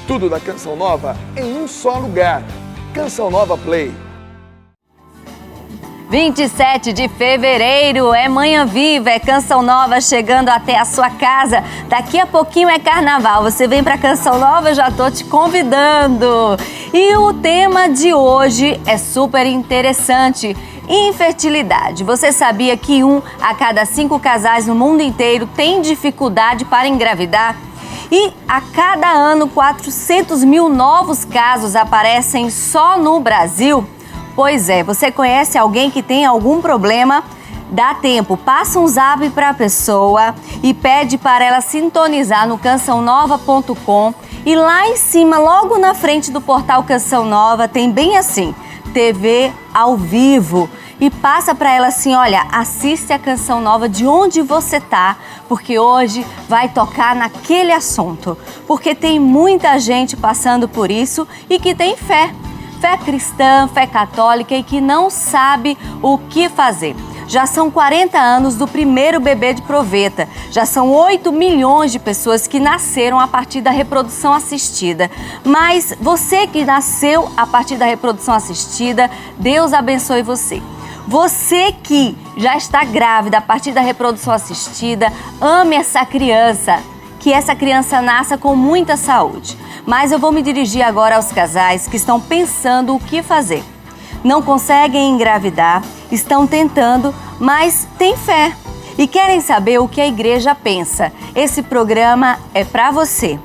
Tudo da Canção Nova em um só lugar. Canção Nova Play. 27 de fevereiro é Manhã Viva, é Canção Nova chegando até a sua casa. Daqui a pouquinho é Carnaval. Você vem para Canção Nova, eu já tô te convidando. E o tema de hoje é super interessante. Infertilidade. Você sabia que 1 a cada 5 casais no mundo inteiro tem dificuldade para engravidar? E a cada ano, 400 mil novos casos aparecem só no Brasil? Pois é, você conhece alguém que tem algum problema? Dá tempo, passa um zap para a pessoa e pede para ela sintonizar no cançãonova.com e lá em cima, logo na frente do portal Canção Nova, tem bem assim, TV ao vivo. E passa para ela assim, olha, assiste a Canção Nova de onde você tá, porque hoje vai tocar naquele assunto. Porque tem muita gente passando por isso e que tem fé. Fé cristã, fé católica e que não sabe o que fazer. Já são 40 anos do primeiro bebê de proveta. Já são 8 milhões de pessoas que nasceram a partir da reprodução assistida. Mas você que nasceu a partir da reprodução assistida, Deus abençoe você. Você que já está grávida a partir da reprodução assistida, ame essa criança. Que essa criança nasça com muita saúde. Mas eu vou me dirigir agora aos casais que estão pensando o que fazer. Não conseguem engravidar, estão tentando, mas têm fé e querem saber o que a igreja pensa. Esse programa é para você,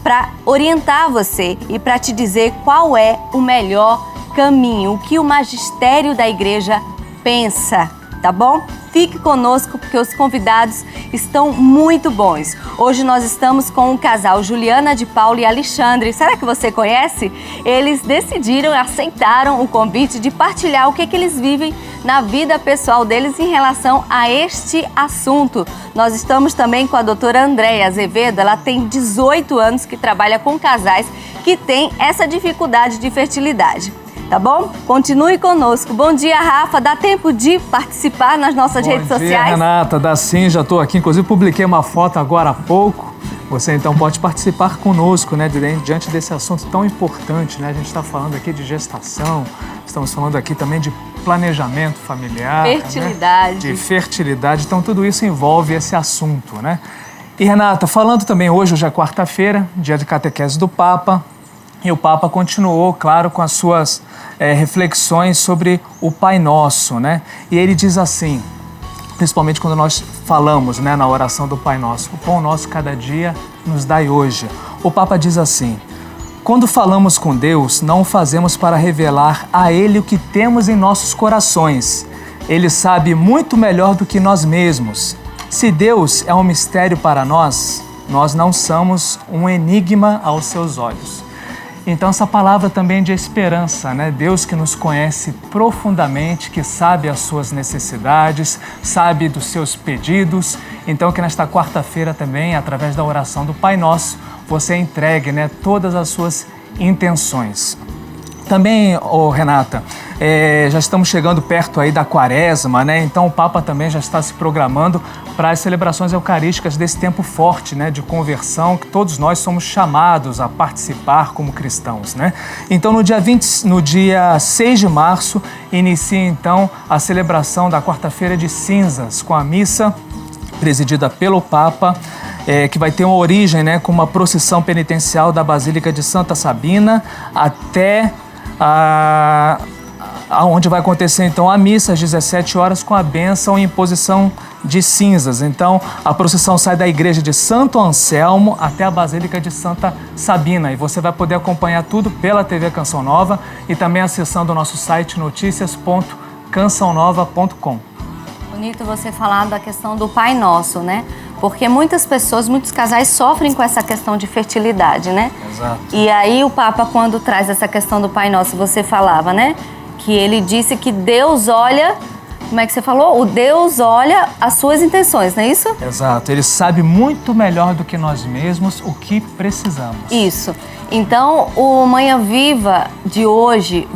para orientar você e para te dizer qual é o melhor caminho, o que o magistério da igreja pensa, tá bom? Fique conosco porque os convidados estão muito bons. Hoje nós estamos com o casal Juliana de Paula e Alexandre. Será que você conhece? Eles decidiram, aceitaram o convite de partilhar o que eles vivem na vida pessoal deles em relação a este assunto. Nós estamos também com a doutora Andréia Azevedo. Ela tem 18 anos que trabalha com casais que têm essa dificuldade de fertilidade. Tá bom? Continue conosco. Bom dia, Rafa. Dá tempo de participar nas nossas redes sociais? Bom dia, Renata. Dá sim, já estou aqui. Inclusive, publiquei uma foto agora há pouco. Você, então, pode participar conosco, né, diante desse assunto tão importante, né? A gente está falando aqui de gestação, estamos falando aqui também de planejamento familiar. Fertilidade. Né? De fertilidade. Então, tudo isso envolve esse assunto, né? E, Renata, falando também hoje é quarta-feira, dia de catequese do Papa. E o Papa continuou, claro, com as suas reflexões sobre o Pai Nosso, né? E ele diz assim, principalmente quando nós falamos, né, na oração do Pai Nosso, o pão nosso cada dia nos dai hoje. O Papa diz assim, quando falamos com Deus, não o fazemos para revelar a Ele o que temos em nossos corações. Ele sabe muito melhor do que nós mesmos. Se Deus é um mistério para nós, nós não somos um enigma aos seus olhos. Então essa palavra também é de esperança, né? Deus que nos conhece profundamente, que sabe as suas necessidades, sabe dos seus pedidos. Então que nesta quarta-feira também, através da oração do Pai Nosso, você entregue, né, todas as suas intenções. Também, Renata, já estamos chegando perto aí da Quaresma, né? Então o Papa também já está se programando para as celebrações eucarísticas desse tempo forte, né, de conversão, que todos nós somos chamados a participar como cristãos, né? Então no dia 6 de março, inicia então a celebração da quarta-feira de cinzas, com a missa presidida pelo Papa, que vai ter uma origem, né, com uma procissão penitencial da Basílica de Santa Sabina até onde vai acontecer então a missa às 17 horas com a bênção e imposição de cinzas. Então a procissão sai da igreja de Santo Anselmo até a Basílica de Santa Sabina e você vai poder acompanhar tudo pela TV Canção Nova e também acessando o nosso site noticias.cançãonova.com. Bonito você falar da questão do Pai Nosso, né? Porque muitas pessoas, muitos casais sofrem com essa questão de fertilidade, né? Exato. E aí o Papa, quando traz essa questão do Pai Nosso, você falava, né? Que ele disse que Deus olha, como é que você falou? O Deus olha as suas intenções, não é isso? Exato. Ele sabe muito melhor do que nós mesmos o que precisamos. Isso. Então, o Manhã Viva de hoje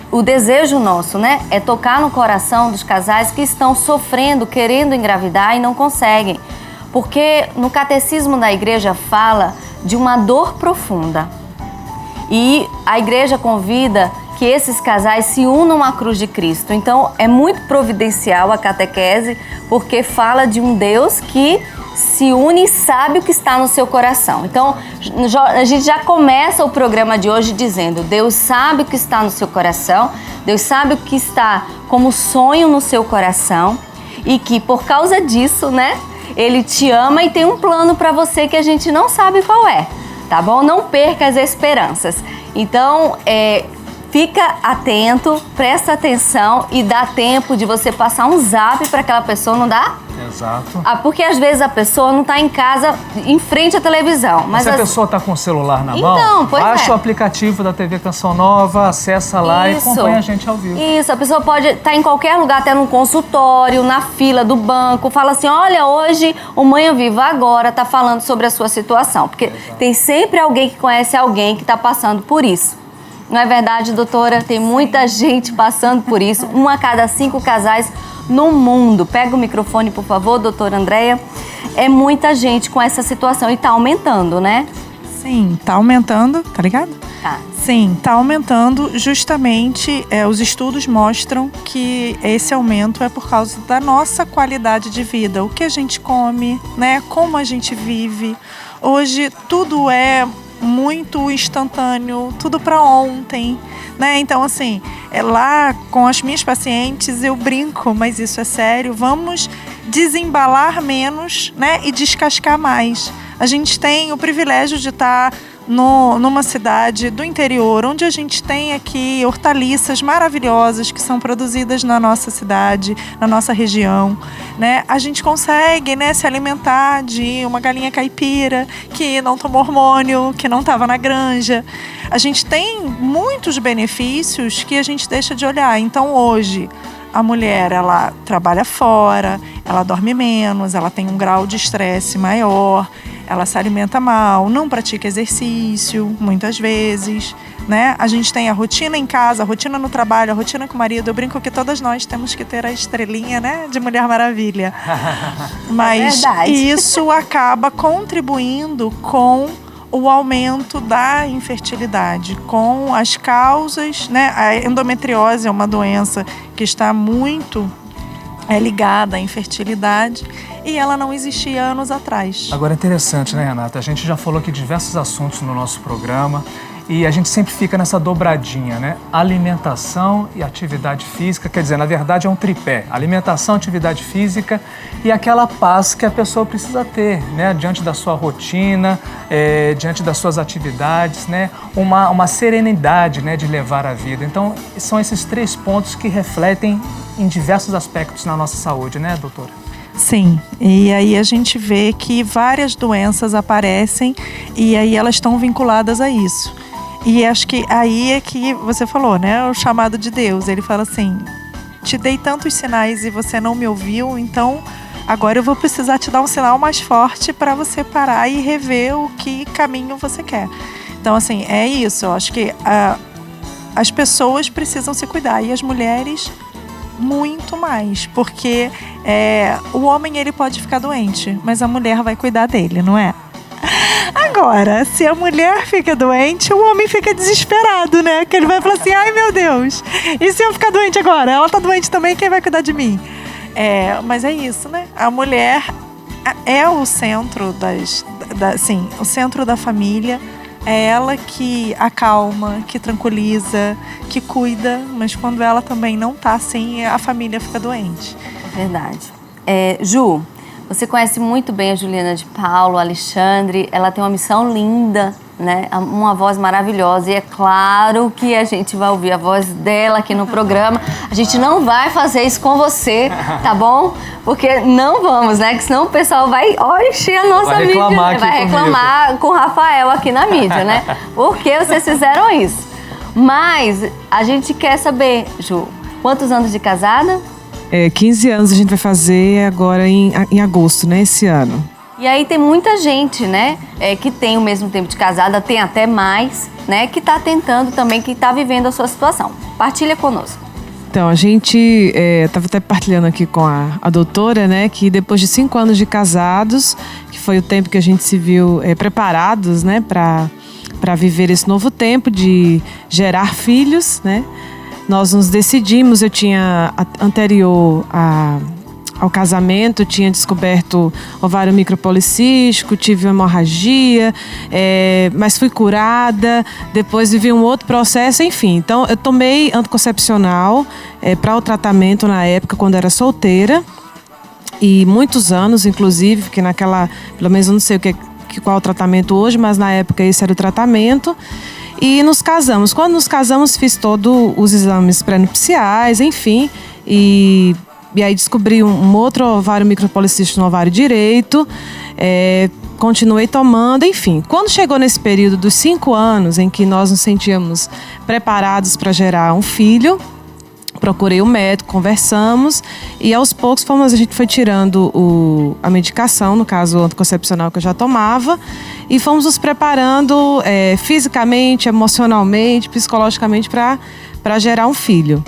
o desejo nosso, né, é tocar no coração dos casais que estão sofrendo, querendo engravidar e não conseguem. Porque no catecismo da igreja fala de uma dor profunda. E a igreja convida que esses casais se unam à cruz de Cristo. Então, é muito providencial a catequese, porque fala de um Deus que se une e sabe o que está no seu coração. Então, a gente já começa o programa de hoje dizendo: Deus sabe o que está no seu coração, Deus sabe o que está como sonho no seu coração e que por causa disso, né, Ele te ama e tem um plano para você que a gente não sabe qual é, tá bom? Não perca as esperanças. Então, fica atento, presta atenção e dá tempo de você passar um zap para aquela pessoa, não dá? Exato. Porque às vezes a pessoa não está em casa, em frente à televisão. Mas se a pessoa está com o celular na mão, baixa o aplicativo da TV Canção Nova, acessa lá e acompanha a gente ao vivo. Isso, a pessoa pode estar em qualquer lugar, até no consultório, na fila do banco, fala assim: olha, hoje o Manhã Viva agora está falando sobre a sua situação. Porque tem sempre alguém que conhece alguém que está passando por isso. Não é verdade, doutora? Tem muita gente passando por isso. 1 a cada 5 casais no mundo. Pega o microfone, por favor, doutora Andréia. É muita gente com essa situação e está aumentando, né? Sim, está aumentando, tá ligado? Tá. Sim, está aumentando. Justamente, os estudos mostram que esse aumento é por causa da nossa qualidade de vida. O que a gente come, né? Como a gente vive. Hoje, tudo é muito instantâneo, tudo para ontem, né? Então, assim, lá com as minhas pacientes eu brinco, mas isso é sério, vamos desembalar menos, né? E descascar mais. A gente tem o privilégio de estar numa cidade do interior, onde a gente tem aqui hortaliças maravilhosas que são produzidas na nossa cidade, na nossa região, né? A gente consegue, né, se alimentar de uma galinha caipira que não tomou hormônio, que não estava na granja. A gente tem muitos benefícios que a gente deixa de olhar. Então, hoje, a mulher, ela trabalha fora, ela dorme menos, ela tem um grau de estresse maior, ela se alimenta mal, não pratica exercício, muitas vezes, né? A gente tem a rotina em casa, a rotina no trabalho, a rotina com o marido. Eu brinco que todas nós temos que ter a estrelinha, né, de Mulher Maravilha. Mas isso acaba contribuindo com o aumento da infertilidade, com as causas, né? A endometriose é uma doença que está muito ligada à infertilidade e ela não existia anos atrás. Agora é interessante, né, Renata? A gente já falou aqui de diversos assuntos no nosso programa e a gente sempre fica nessa dobradinha, né? Alimentação e atividade física, quer dizer, na verdade é um tripé. Alimentação, atividade física e aquela paz que a pessoa precisa ter, né? Diante da sua rotina, diante das suas atividades, né? Uma serenidade, né, de levar a vida. Então, são esses 3 pontos que refletem em diversos aspectos na nossa saúde, né, doutora? Sim, e aí a gente vê que várias doenças aparecem e aí elas estão vinculadas a isso. E acho que aí é que você falou, né, o chamado de Deus. Ele fala assim: te dei tantos sinais e você não me ouviu, então agora eu vou precisar te dar um sinal mais forte para você parar e rever o que caminho você quer. Então, assim, é isso. Eu acho que as pessoas precisam se cuidar e as mulheres muito mais, porque o homem ele pode ficar doente, mas a mulher vai cuidar dele, não é? Agora, se a mulher fica doente, o homem fica desesperado, né? Que ele vai falar assim: ai meu Deus, e se eu ficar doente agora? Ela tá doente também, quem vai cuidar de mim? Mas é isso, né? A mulher é o centro o centro da família. É ela que acalma, que tranquiliza, que cuida, mas quando ela também não tá assim, a família fica doente. Verdade. Ju, você conhece muito bem a Juliana de Paulo, a Alexandre. Ela tem uma missão linda, né? Uma voz maravilhosa. E é claro que a gente vai ouvir a voz dela aqui no programa. A gente não vai fazer isso com você, tá bom? Porque não vamos, né? Que senão o pessoal vai encher a nossa mídia. Vai reclamar com o Rafael aqui na mídia, né? Por que vocês fizeram isso? Mas a gente quer saber, Ju, quantos anos de casada? 15 anos a gente vai fazer agora em agosto, né? Esse ano. E aí tem muita gente, né? Que tem o mesmo tempo de casada, tem até mais, né? Que tá tentando também, que tá vivendo a sua situação. Partilha conosco. Então, a gente estava até partilhando aqui com a doutora, né? Que depois de 5 anos de casados, que foi o tempo que a gente se viu preparados, né, para viver esse novo tempo de gerar filhos, né? Nós nos decidimos, eu tinha anterior ao casamento, tinha descoberto ovário micropolicístico, tive hemorragia, mas fui curada, depois vivi um outro processo, enfim. Então, eu tomei anticoncepcional para o tratamento na época, quando era solteira, e muitos anos, inclusive, porque pelo menos eu não sei qual é o tratamento hoje, mas na época esse era o tratamento. E nos casamos. Quando nos casamos, fiz todos os exames pré-nupciais, enfim, e aí descobri um outro ovário micropolicístico no ovário direito, continuei tomando, enfim. Quando chegou nesse período dos 5 anos, em que nós nos sentíamos preparados para gerar um filho, procurei o médico, conversamos, e aos poucos a gente foi tirando a medicação, no caso o anticoncepcional que eu já tomava, e fomos nos preparando fisicamente, emocionalmente, psicologicamente para gerar um filho.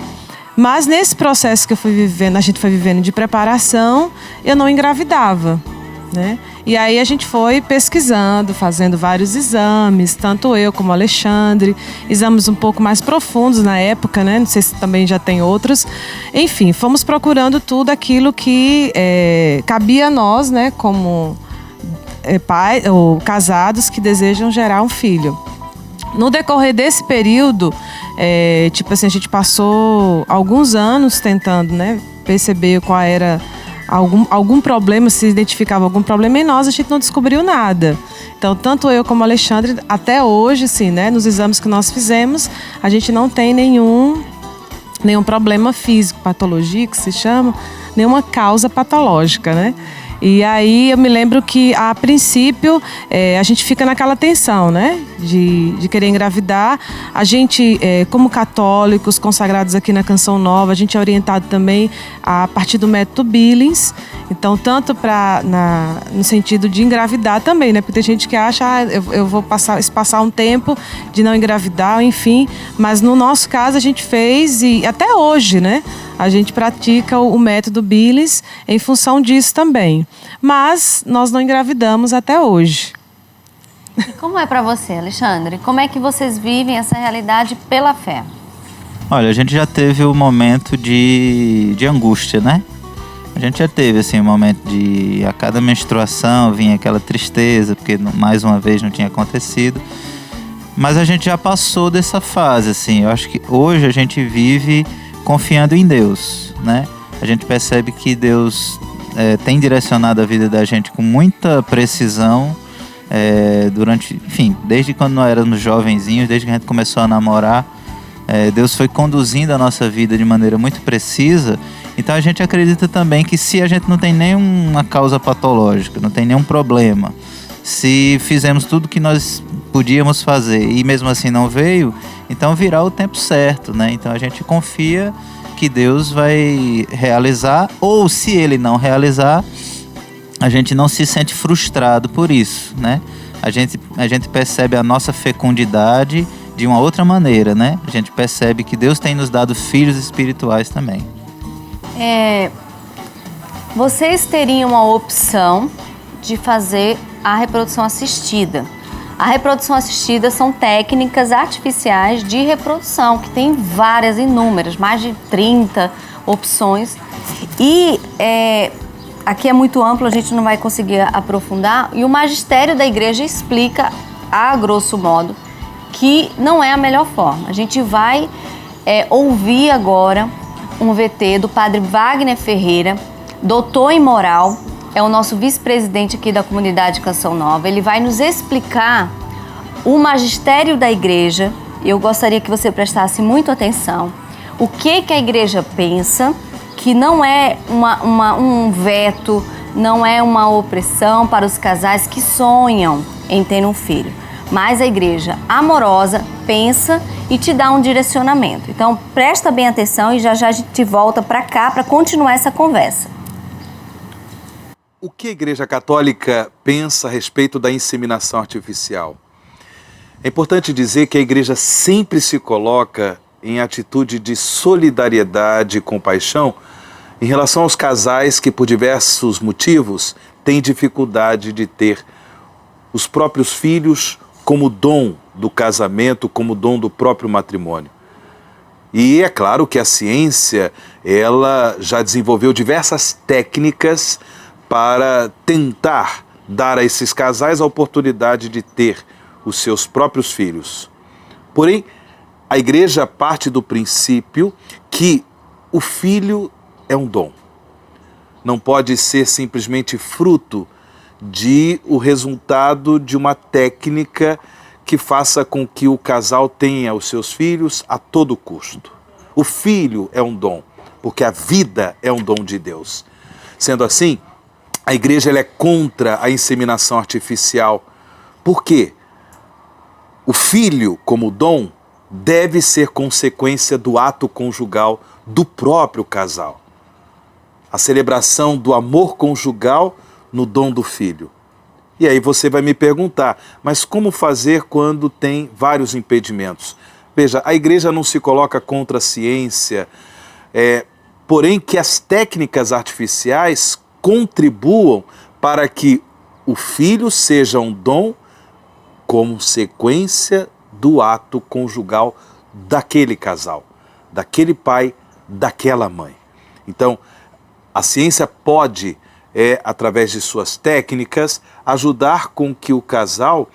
Mas nesse processo que a gente foi vivendo de preparação, eu não engravidava, né? E aí a gente foi pesquisando, fazendo vários exames, tanto eu como o Alexandre, exames um pouco mais profundos na época, né? Não sei se também já tem outros. Enfim, fomos procurando tudo aquilo que cabia a nós, né? Como pai ou casados que desejam gerar um filho. No decorrer desse período, a gente passou alguns anos tentando, né, perceber qual era algum problema, se identificava algum problema em nós, a gente não descobriu nada. Então, tanto eu como o Alexandre, até hoje, assim, né, nos exames que nós fizemos, a gente não tem nenhum problema físico, patologia que se chama, nenhuma causa patológica, né? E aí eu me lembro que, a princípio, a gente fica naquela tensão, né? De querer engravidar. A gente, como católicos consagrados aqui na Canção Nova, a gente é orientado também a partir do método Billings. Então, tanto no sentido de engravidar também, né? Porque tem gente que acha, eu vou passar um tempo de não engravidar, enfim. Mas no nosso caso a gente fez, e até hoje, né? A gente pratica o método Billings em função disso também. Mas nós não engravidamos até hoje. E como é para você, Alexandre? Como é que vocês vivem essa realidade pela fé? Olha, a gente já teve o momento de angústia, né? A gente já teve, assim, um momento de... A cada menstruação vinha aquela tristeza, porque mais uma vez não tinha acontecido. Mas a gente já passou dessa fase, assim. Eu acho que hoje a gente vive confiando em Deus, né? A gente percebe que Deus tem direcionado a vida da gente com muita precisão desde quando nós éramos jovenzinhos, desde que a gente começou a namorar, Deus foi conduzindo a nossa vida de maneira muito precisa. Então a gente acredita também que, se a gente não tem nenhuma causa patológica, não tem nenhum problema, se fizemos tudo que nós podíamos fazer e mesmo assim não veio, então virá o tempo certo, né? Então a gente confia que Deus vai realizar, ou se Ele não realizar, a gente não se sente frustrado por isso, né? A gente percebe a nossa fecundidade de uma outra maneira, né? A gente percebe que Deus tem nos dado filhos espirituais também. Vocês teriam a opção de fazer a reprodução assistida. A reprodução assistida são técnicas artificiais de reprodução, que tem várias, inúmeras, mais de 30 opções. E aqui é muito amplo, a gente não vai conseguir aprofundar. E o magistério da igreja explica, a grosso modo, que não é a melhor forma. A gente vai ouvir agora um VT do padre Wagner Ferreira, doutor em moral, é o nosso vice-presidente aqui da comunidade Canção Nova. Ele vai nos explicar o magistério da igreja. Eu gostaria que você prestasse muito atenção. O que a igreja pensa, que não é um veto, não é uma opressão para os casais que sonham em ter um filho. Mas a igreja amorosa pensa e te dá um direcionamento. Então presta bem atenção e já a gente volta para cá para continuar essa conversa. O que a Igreja Católica pensa a respeito da inseminação artificial? É importante dizer que a Igreja sempre se coloca em atitude de solidariedade e compaixão em relação aos casais que, por diversos motivos, tem dificuldade de ter os próprios filhos como dom do casamento, como dom do próprio matrimônio. E é claro que a ciência, ela já desenvolveu diversas técnicas para tentar dar a esses casais a oportunidade de ter os seus próprios filhos. Porém, a igreja parte do princípio que o filho é um dom. Não pode ser simplesmente fruto de o resultado de uma técnica que faça com que o casal tenha os seus filhos a todo custo. O filho é um dom, porque a vida é um dom de Deus. Sendo assim, a igreja ela é contra a inseminação artificial. Por quê? O filho, como dom, deve ser consequência do ato conjugal do próprio casal. A celebração do amor conjugal no dom do filho. E aí você vai me perguntar, mas como fazer quando tem vários impedimentos? Veja, a igreja não se coloca contra a ciência, porém que as técnicas artificiais contribuam para que o filho seja um dom como sequência do ato conjugal daquele casal, daquele pai, daquela mãe. Então, a ciência pode, através de suas técnicas, ajudar com que o casal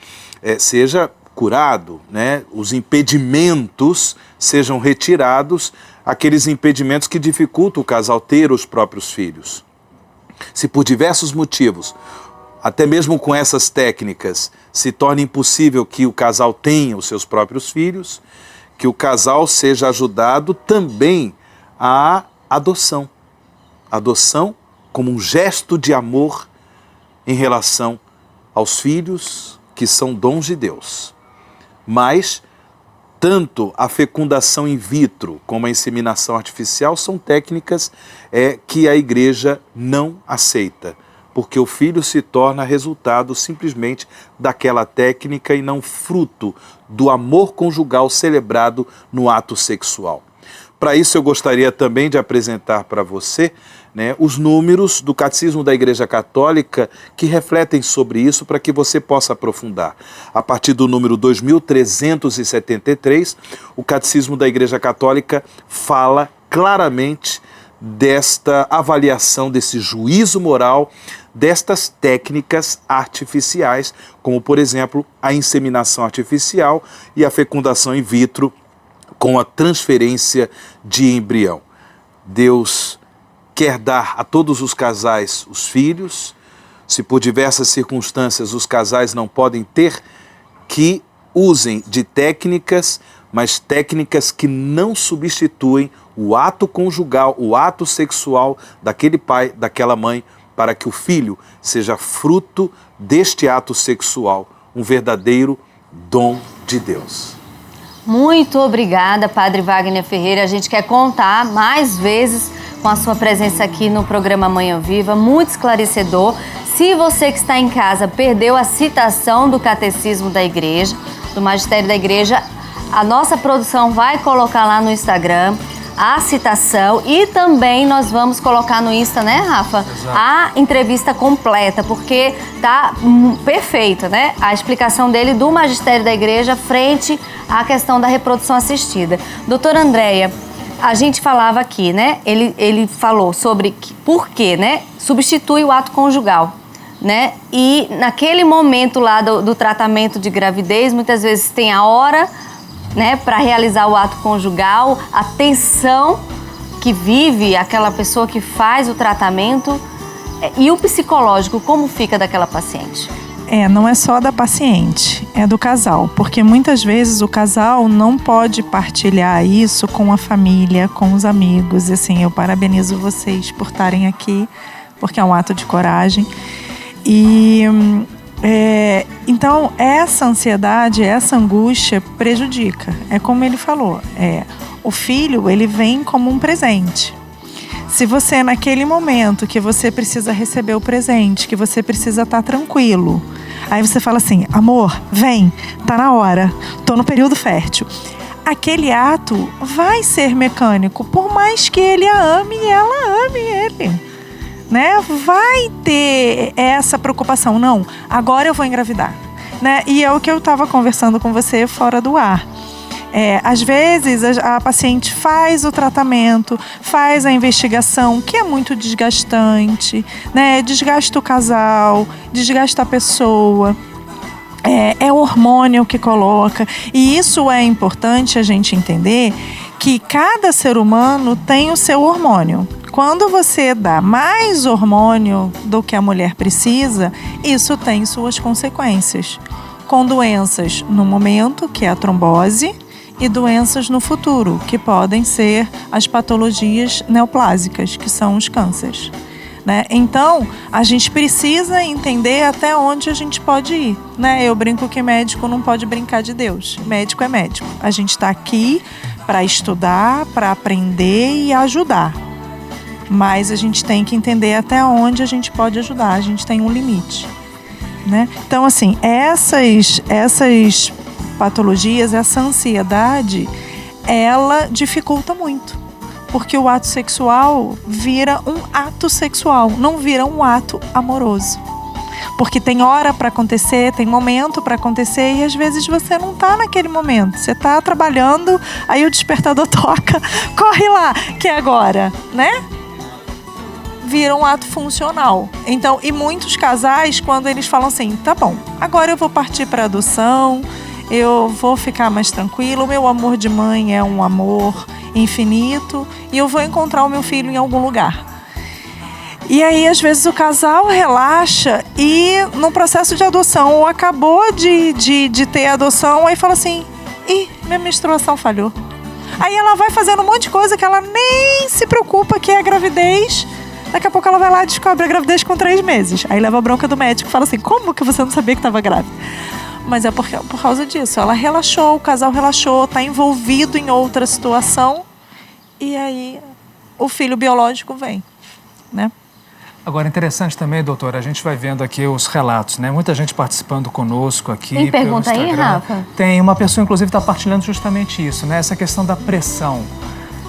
seja curado, né? Os impedimentos sejam retirados, aqueles impedimentos que dificultam o casal ter os próprios filhos. Se por diversos motivos, até mesmo com essas técnicas, se torna impossível que o casal tenha os seus próprios filhos, que o casal seja ajudado também à adoção. Adoção como um gesto de amor em relação aos filhos que são dons de Deus. Mas tanto a fecundação in vitro como a inseminação artificial são técnicas que a igreja não aceita, porque o filho se torna resultado simplesmente daquela técnica e não fruto do amor conjugal celebrado no ato sexual. Para isso eu gostaria também de apresentar para você, né, os números do Catecismo da Igreja Católica que refletem sobre isso para que você possa aprofundar. A partir do número 2373, o Catecismo da Igreja Católica fala claramente desta avaliação, desse juízo moral, destas técnicas artificiais, como por exemplo a inseminação artificial e a fecundação in vitro com a transferência de embrião. Deus quer dar a todos os casais os filhos. Se por diversas circunstâncias os casais não podem ter, que usem de técnicas, mas técnicas que não substituem o ato conjugal, o ato sexual daquele pai, daquela mãe, para que o filho seja fruto deste ato sexual, um verdadeiro dom de Deus. Muito obrigada, Padre Wagner Ferreira. A gente quer contar mais vezes com a sua presença aqui no programa Manhã Viva, muito esclarecedor. Se você que está em casa perdeu a citação do Catecismo da Igreja, do Magistério da Igreja, a nossa produção vai colocar lá no Instagram a citação e também nós vamos colocar no Insta, né, Rafa? Exato. A entrevista completa, porque tá perfeita, né? A explicação dele do Magistério da Igreja frente à questão da reprodução assistida. Doutora Andréia, a gente falava aqui, né? Ele falou sobre por que, né? Substitui o ato conjugal, né? E naquele momento lá do tratamento de gravidez, muitas vezes tem a hora, né, para realizar o ato conjugal, a tensão que vive aquela pessoa que faz o tratamento e o psicológico, como fica daquela paciente? Não é só da paciente, é do casal, porque muitas vezes o casal não pode partilhar isso com a família, com os amigos. E assim, eu parabenizo vocês por estarem aqui, porque é um ato de coragem. Então, essa ansiedade, essa angústia prejudica. É como ele falou, o filho, ele vem como um presente. Se você, naquele momento que você precisa receber o presente, que você precisa estar tranquilo, aí você fala assim, amor, vem, tá na hora, tô no período fértil. Aquele ato vai ser mecânico, por mais que ele a ame e ela ame ele. né? Vai ter essa preocupação, não, agora eu vou engravidar, né? E é o que eu estava conversando com você fora do ar. Às vezes a paciente faz o tratamento, faz a investigação, que é muito desgastante, né? Desgasta o casal, desgasta a pessoa. É o hormônio que coloca. E isso é importante a gente entender, que cada ser humano tem o seu hormônio. Quando você dá mais hormônio do que a mulher precisa, isso tem suas consequências. Com doenças no momento, que é a trombose, e doenças no futuro, que podem ser as patologias neoplásicas, que são os cânceres, né? Então, a gente precisa entender até onde a gente pode ir, né? Eu brinco que médico não pode brincar de Deus. Médico é médico. A gente está aqui para estudar, para aprender e ajudar. Mas a gente tem que entender até onde a gente pode ajudar. A gente tem um limite, né? Então, assim, essas patologias, essa ansiedade, ela dificulta muito. Porque o ato sexual vira um ato sexual, não vira um ato amoroso. Porque tem hora para acontecer, tem momento para acontecer e às vezes você não está naquele momento. Você está trabalhando, aí o despertador toca, corre lá, que é agora, né? Vira um ato funcional. Então, e muitos casais, quando eles falam assim, tá bom, agora eu vou partir para adoção, eu vou ficar mais tranquilo, o meu amor de mãe é um amor infinito e eu vou encontrar o meu filho em algum lugar. E aí, às vezes, o casal relaxa e no processo de adoção, ou acabou de ter adoção, aí fala assim, minha menstruação falhou. Aí ela vai fazendo um monte de coisa que ela nem se preocupa, que é a gravidez. Daqui a pouco ela vai lá e descobre a gravidez com 3 meses. Aí leva a bronca do médico e fala assim, como que você não sabia que estava grávida? Mas é por causa disso. Ela relaxou, o casal relaxou, está envolvido em outra situação e aí o filho biológico vem, né? Agora, interessante também, doutora, a gente vai vendo aqui os relatos, né? Muita gente participando conosco aqui. Tem pergunta aí, Rafa? Tem, uma pessoa, inclusive, está partilhando justamente isso, né? Essa questão da pressão.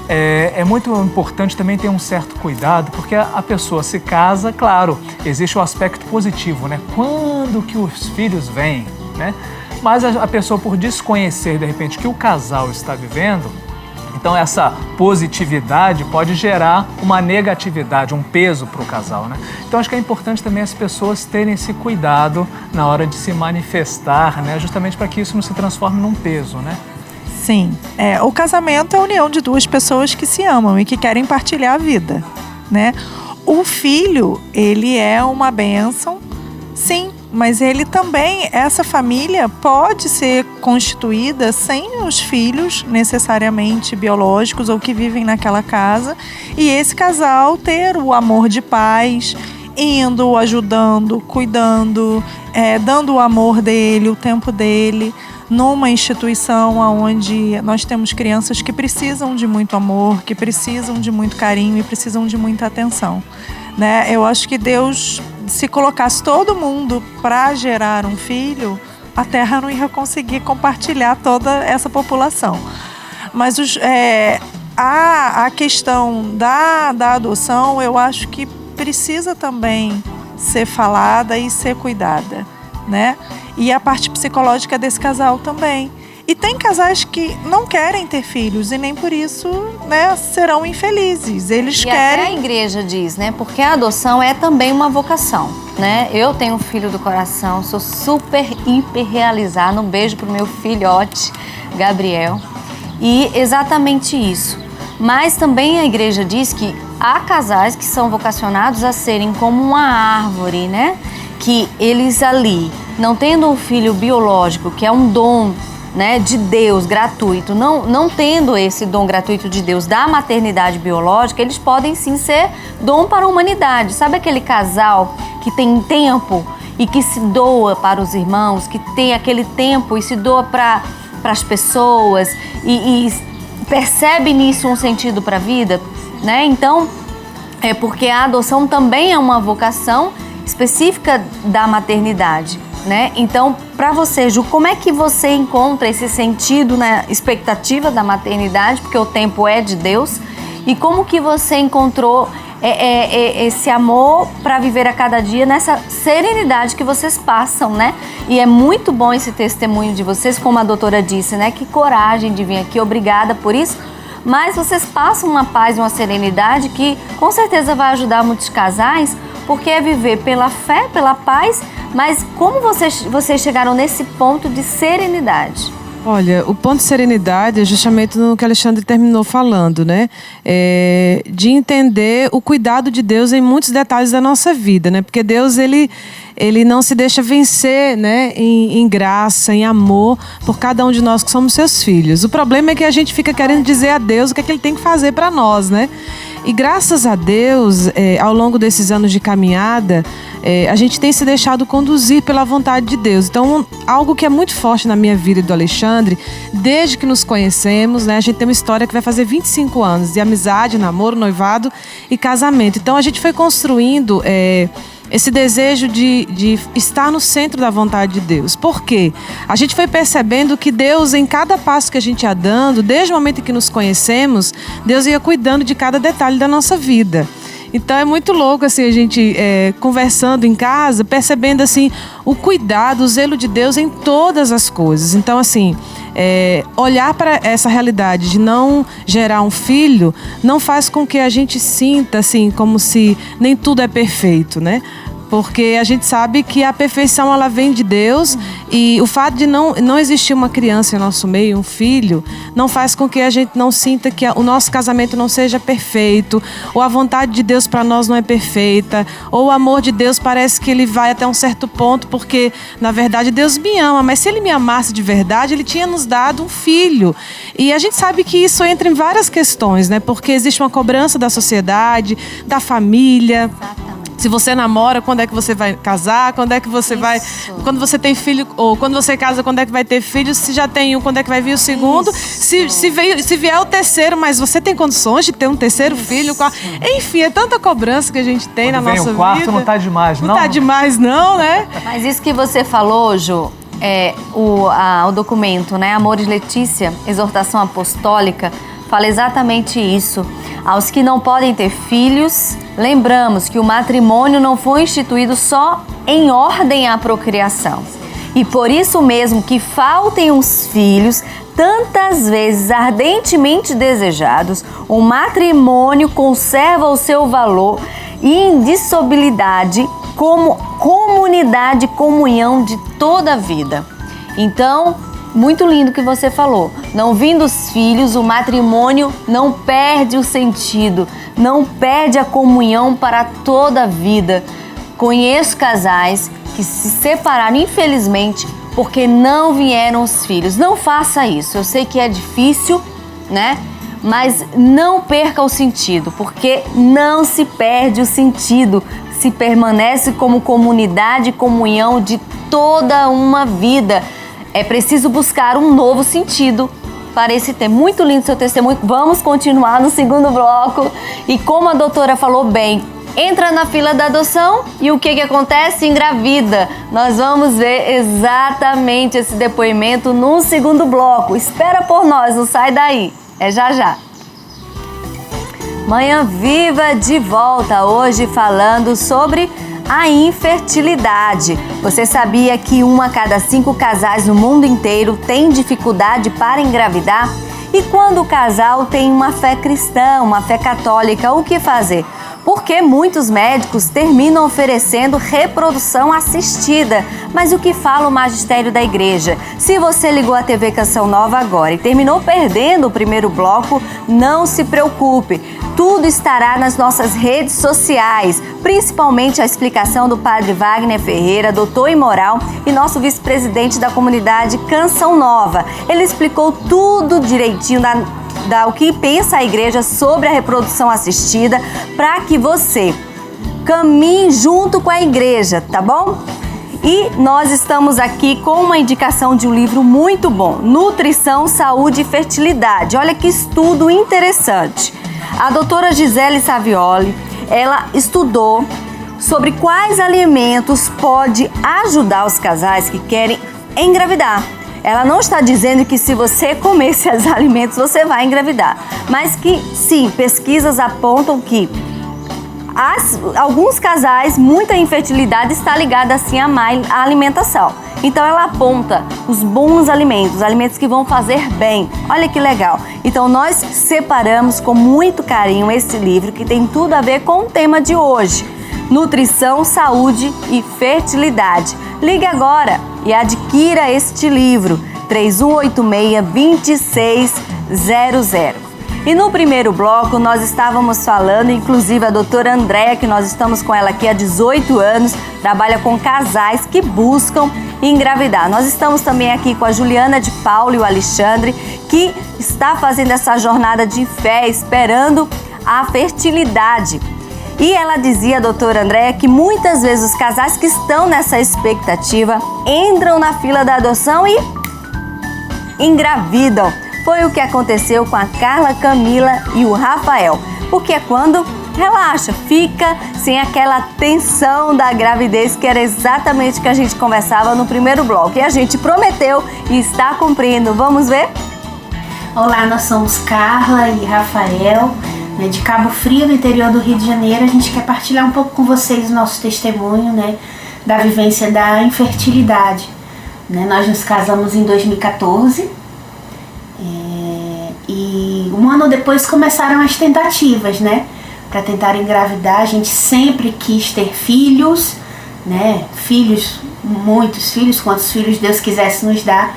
É muito importante também ter um certo cuidado, porque a pessoa se casa, claro, existe o aspecto positivo, né? Quando que os filhos vêm, né? Mas a pessoa, por desconhecer, de repente, que o casal está vivendo, então essa positividade pode gerar uma negatividade, um peso para o casal, né? Então acho que é importante também as pessoas terem esse cuidado na hora de se manifestar, né? Justamente para que isso não se transforme num peso, né? Sim, o casamento é a união de 2 pessoas que se amam e que querem partilhar a vida, né? O filho, ele é uma bênção, sim, mas ele também, essa família pode ser constituída sem os filhos necessariamente biológicos ou que vivem naquela casa, e esse casal ter o amor de pais, indo, ajudando, cuidando, dando o amor dele, o tempo dele, numa instituição onde nós temos crianças que precisam de muito amor, que precisam de muito carinho e precisam de muita atenção, né? Eu acho que Deus, se colocasse todo mundo para gerar um filho, a Terra não ia conseguir compartilhar toda essa população. Mas a questão da adoção, eu acho que precisa também ser falada e ser cuidada, né? E a parte psicológica desse casal também. E tem casais que não querem ter filhos e nem por isso, né, serão infelizes. Eles querem... Até a igreja diz, né? Porque a adoção é também uma vocação, né? Eu tenho um filho do coração, sou super, hiper realizada. Um beijo pro meu filhote, Gabriel. E exatamente isso. Mas também a igreja diz que há casais que são vocacionados a serem como uma árvore, né? Que eles ali, não tendo um filho biológico, que é um dom, né, de Deus gratuito, não tendo esse dom gratuito de Deus da maternidade biológica, eles podem sim ser dom para a humanidade. Sabe aquele casal que tem tempo e que se doa para os irmãos, que tem aquele tempo e se doa para as pessoas e percebe nisso um sentido para a vida, né? Então, é porque a adoção também é uma vocação específica da maternidade, né? Então, para você, Ju, como é que você encontra esse sentido na expectativa da maternidade, porque o tempo é de Deus, e como que você encontrou esse amor para viver a cada dia nessa serenidade que vocês passam, né? E é muito bom esse testemunho de vocês, como a doutora disse, né? Que coragem de vir aqui, obrigada por isso. Mas vocês passam uma paz e uma serenidade que com certeza vai ajudar muitos casais, porque é viver pela fé, pela paz, mas como vocês chegaram nesse ponto de serenidade? Olha, o ponto de serenidade é justamente no que Alexandre terminou falando, né? De entender o cuidado de Deus em muitos detalhes da nossa vida, né? Porque Deus, ele não se deixa vencer, né? Em graça, em amor, por cada um de nós que somos seus filhos. O problema é que a gente fica querendo dizer a Deus o que é que Ele tem que fazer para nós, né? E graças a Deus, ao longo desses anos de caminhada, a gente tem se deixado conduzir pela vontade de Deus. Então, algo que é muito forte na minha vida e do Alexandre, desde que nos conhecemos, né? A gente tem uma história que vai fazer 25 anos de amizade, namoro, noivado e casamento. Então, a gente foi construindo esse desejo de estar no centro da vontade de Deus. Por quê? A gente foi percebendo que Deus, em cada passo que a gente ia dando, desde o momento em que nos conhecemos, Deus ia cuidando de cada detalhe da nossa vida. Então é muito louco assim, a gente conversando em casa, percebendo assim, o cuidado, o zelo de Deus em todas as coisas. Então assim, olhar para essa realidade de não gerar um filho não faz com que a gente sinta assim, como se nem tudo é perfeito, né? Porque a gente sabe que a perfeição ela vem de Deus e o fato de não existir uma criança em nosso meio, um filho, não faz com que a gente não sinta que o nosso casamento não seja perfeito, ou a vontade de Deus para nós não é perfeita, ou o amor de Deus parece que ele vai até um certo ponto, porque na verdade Deus me ama, mas se Ele me amasse de verdade, Ele tinha nos dado um filho. E a gente sabe que isso entra em várias questões, né? Porque existe uma cobrança da sociedade, da família. Se você namora, quando é que você vai casar? Quando é que você vai... Quando você tem filho, ou quando você casa, quando é que vai ter filho? Se já tem um, quando é que vai vir o segundo? Se vier o terceiro, mas você tem condições de ter um terceiro filho? Enfim, é tanta cobrança que a gente tem quando na nossa vida. O quarto não tá demais, não? Não tá demais, não, né? Mas isso que você falou, Ju, o documento, né? Amores Letícia, Exortação Apostólica, fala exatamente isso. Aos que não podem ter filhos, lembramos que o matrimônio não foi instituído só em ordem à procriação. E por isso mesmo que faltem os filhos, tantas vezes ardentemente desejados, o matrimônio conserva o seu valor e indissolubilidade como comunidade e comunhão de toda a vida. Então, muito lindo que você falou. Não vindo os filhos, o matrimônio não perde o sentido, não perde a comunhão para toda a vida. Conheço casais que se separaram, infelizmente, porque não vieram os filhos. Não faça isso. Eu sei que é difícil, né? Mas não perca o sentido, porque não se perde o sentido. Se permanece como comunidade e comunhão de toda uma vida. É preciso buscar um novo sentido para esse tema. Muito lindo seu testemunho. Vamos continuar no segundo bloco. E como a doutora falou bem, entra na fila da adoção e o que acontece? Engravida. Nós vamos ver exatamente esse depoimento no segundo bloco. Espera por nós, não sai daí. É já já. Manhã Viva de volta hoje falando sobre a infertilidade. Você sabia que 1 a cada 5 casais no mundo inteiro tem dificuldade para engravidar? E quando o casal tem uma fé cristã, uma fé católica, o que fazer? Porque muitos médicos terminam oferecendo reprodução assistida. Mas o que fala o magistério da igreja? Se você ligou a TV Canção Nova agora e terminou perdendo o primeiro bloco, não se preocupe. Tudo estará nas nossas redes sociais, principalmente a explicação do Padre Wagner Ferreira, doutor em moral e nosso vice-presidente da comunidade Canção Nova. Ele explicou tudo direitinho o que pensa a igreja sobre a reprodução assistida para que você caminhe junto com a igreja, tá bom? E nós estamos aqui com uma indicação de um livro muito bom, Nutrição, Saúde e Fertilidade. Olha que estudo interessante. A doutora Gisele Savioli, ela estudou sobre quais alimentos pode ajudar os casais que querem engravidar. Ela não está dizendo que se você comer esses alimentos você vai engravidar, mas que sim, pesquisas apontam que Alguns casais, muita infertilidade está ligada assim à má alimentação. Então ela aponta os bons alimentos, alimentos que vão fazer bem. Olha que legal. Então nós separamos com muito carinho esse livro que tem tudo a ver com o tema de hoje: nutrição, saúde e fertilidade. Ligue agora e adquira este livro, 3186-2600. E no primeiro bloco nós estávamos falando, inclusive a doutora Andréa, que nós estamos com ela aqui há 18 anos, trabalha com casais que buscam engravidar. Nós estamos também aqui com a Juliana de Paulo e o Alexandre, que está fazendo essa jornada de fé, esperando a fertilidade. E ela dizia, a doutora Andréa, que muitas vezes os casais que estão nessa expectativa entram na fila da adoção e engravidam. Foi o que aconteceu com a Carla, Camila e o Rafael. Porque é quando relaxa, fica sem aquela tensão da gravidez, que era exatamente o que a gente conversava no primeiro bloco. E a gente prometeu e está cumprindo. Vamos ver? Olá, nós somos Carla e Rafael, de Cabo Frio, no interior do Rio de Janeiro. A gente quer partilhar um pouco com vocês o nosso testemunho, da vivência da infertilidade. Nós nos casamos em 2014. E um ano depois começaram as tentativas, para tentar engravidar. A gente sempre quis ter filhos, filhos, muitos filhos, quantos filhos Deus quisesse nos dar.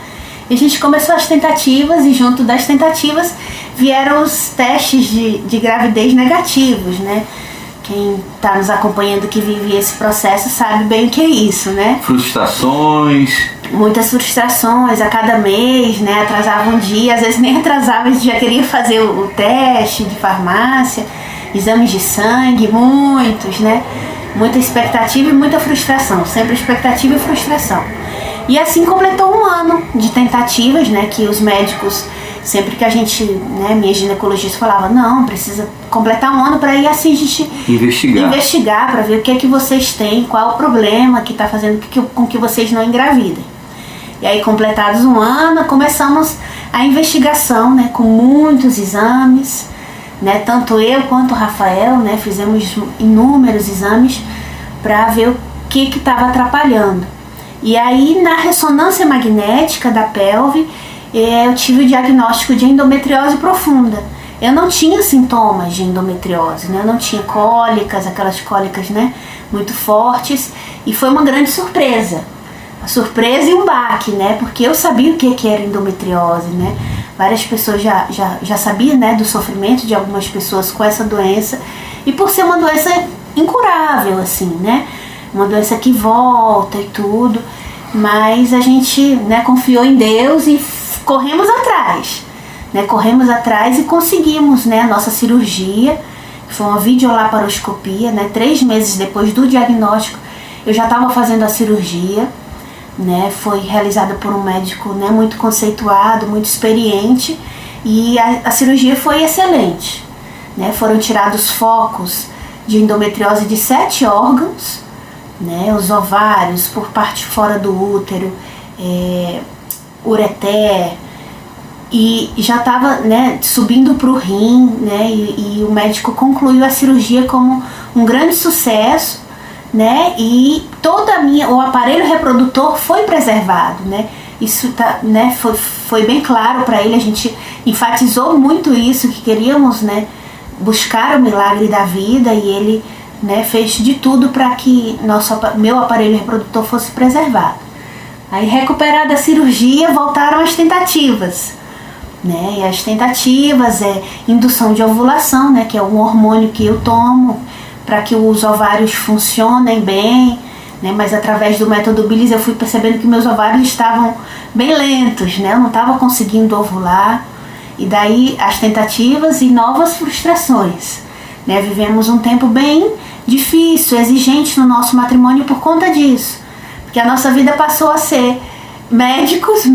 E a gente começou as tentativas e junto das tentativas vieram os testes de gravidez negativos, Quem está nos acompanhando que vive esse processo sabe bem o que é isso, Frustrações. Muitas frustrações a cada mês, atrasava um dia, às vezes nem atrasava, a gente já queria fazer o teste de farmácia, exames de sangue, muitos, Muita expectativa e muita frustração, sempre expectativa e frustração. E assim completou um ano de tentativas, que os médicos, sempre que a gente, minha ginecologista falava, não, precisa completar um ano para ir assim a gente investigar para ver o que é que vocês têm, qual é o problema que está fazendo com que vocês não engravidem. E aí, completados um ano, começamos a investigação, com muitos exames, tanto eu quanto o Rafael, fizemos inúmeros exames para ver o que estava atrapalhando. E aí, na ressonância magnética da pelve, eu tive o diagnóstico de endometriose profunda. Eu não tinha sintomas de endometriose, eu não tinha cólicas, aquelas cólicas, muito fortes, e foi uma grande surpresa. A surpresa e um baque, porque eu sabia o que era endometriose, Várias pessoas já sabiam, do sofrimento de algumas pessoas com essa doença, e por ser uma doença incurável, assim, uma doença que volta e tudo, mas a gente, confiou em Deus e corremos atrás, corremos atrás e conseguimos, a nossa cirurgia, que foi uma videolaparoscopia, 3 meses depois do diagnóstico, eu já estava fazendo a cirurgia, foi realizada por um médico, muito conceituado, muito experiente, e a cirurgia foi excelente, foram tirados focos de endometriose de 7 órgãos, os ovários por parte fora do útero, ureter, e já estava subindo para o rim, e o médico concluiu a cirurgia como um grande sucesso, e o aparelho reprodutor foi preservado, isso foi bem claro para ele. A gente enfatizou muito isso, que queríamos, buscar o milagre da vida, e ele, fez de tudo para que meu aparelho reprodutor fosse preservado. Aí, recuperada a cirurgia, voltaram as tentativas, e as tentativas é indução de ovulação, que é um hormônio que eu tomo para que os ovários funcionem bem, mas através do método Billis eu fui percebendo que meus ovários estavam bem lentos, eu não estava conseguindo ovular, e daí as tentativas e novas frustrações, vivemos um tempo bem difícil, exigente no nosso matrimônio por conta disso, porque a nossa vida passou a ser médicos,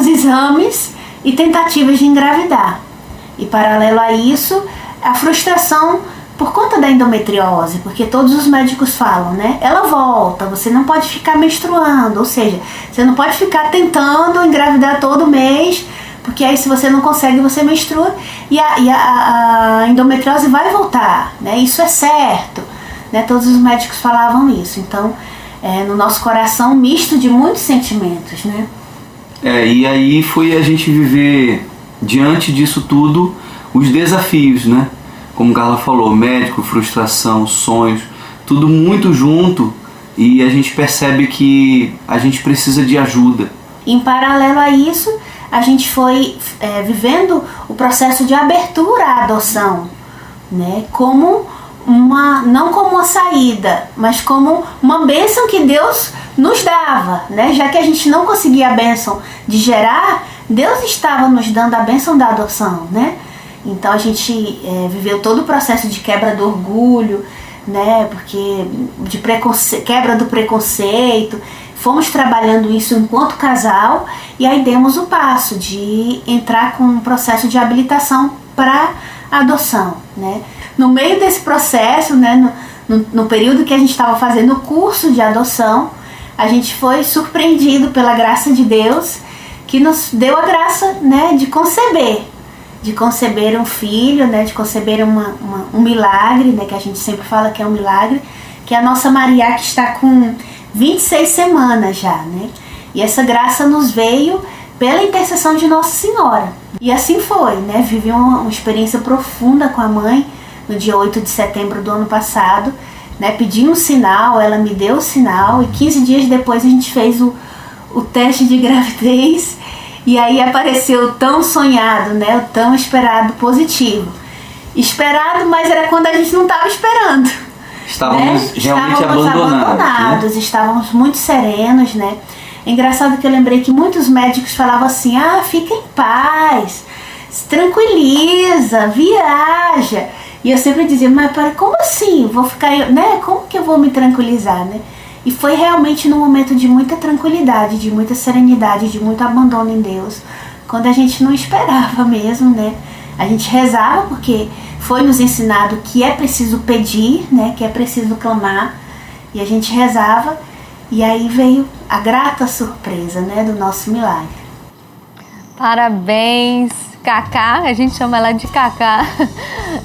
exames e tentativas de engravidar, e paralelo a isso, a frustração por conta da endometriose, porque todos os médicos falam, ela volta, você não pode ficar menstruando, ou seja, você não pode ficar tentando engravidar todo mês, porque aí se você não consegue, você menstrua, e a endometriose vai voltar, isso é certo, né? Todos os médicos falavam isso. Então, no nosso coração, um misto de muitos sentimentos, né? E aí foi a gente viver, diante disso tudo, os desafios, né? Como Carla falou, médico, frustração, sonhos, tudo muito junto, e a gente percebe que a gente precisa de ajuda. Em paralelo a isso, a gente foi vivendo o processo de abertura à adoção, né? Não como uma saída, mas como uma bênção que Deus nos dava, né? Já que a gente não conseguia a bênção de gerar, Deus estava nos dando a bênção da adoção, né? Então a gente viveu todo o processo de quebra do orgulho, né? Porque quebra do preconceito. Fomos trabalhando isso enquanto casal e aí demos o passo de entrar com um processo de habilitação para adoção, né? No meio desse processo, né, no período que a gente estava fazendo o curso de adoção, a gente foi surpreendido pela graça de Deus, que nos deu a graça, né, de conceber um filho, né, de conceber um milagre, né, que a gente sempre fala que é um milagre, que é a nossa Maria, que está com 26 semanas já, né? E essa graça nos veio pela intercessão de Nossa Senhora. E assim foi, né? Vivi uma experiência profunda com a mãe no dia 8 de setembro do ano passado, né? Pedi um sinal, ela me deu o sinal e 15 dias depois a gente fez o teste de gravidez e aí apareceu o tão sonhado, né? O tão esperado positivo. Esperado, mas era quando a gente não estava esperando. Estávamos realmente abandonados, né? Estávamos muito serenos, né? É engraçado que eu lembrei que muitos médicos falavam assim, fica em paz, se tranquiliza, viaja. E eu sempre dizia, mas como assim? Vou ficar, né? Como que eu vou me tranquilizar, né? E foi realmente num momento de muita tranquilidade, de muita serenidade, de muito abandono em Deus, quando a gente não esperava mesmo, né? A gente rezava porque foi nos ensinado que é preciso pedir, né? Que é preciso clamar. E a gente rezava e aí veio a grata surpresa, né? Do nosso milagre. Parabéns, Cacá. A gente chama ela de Cacá.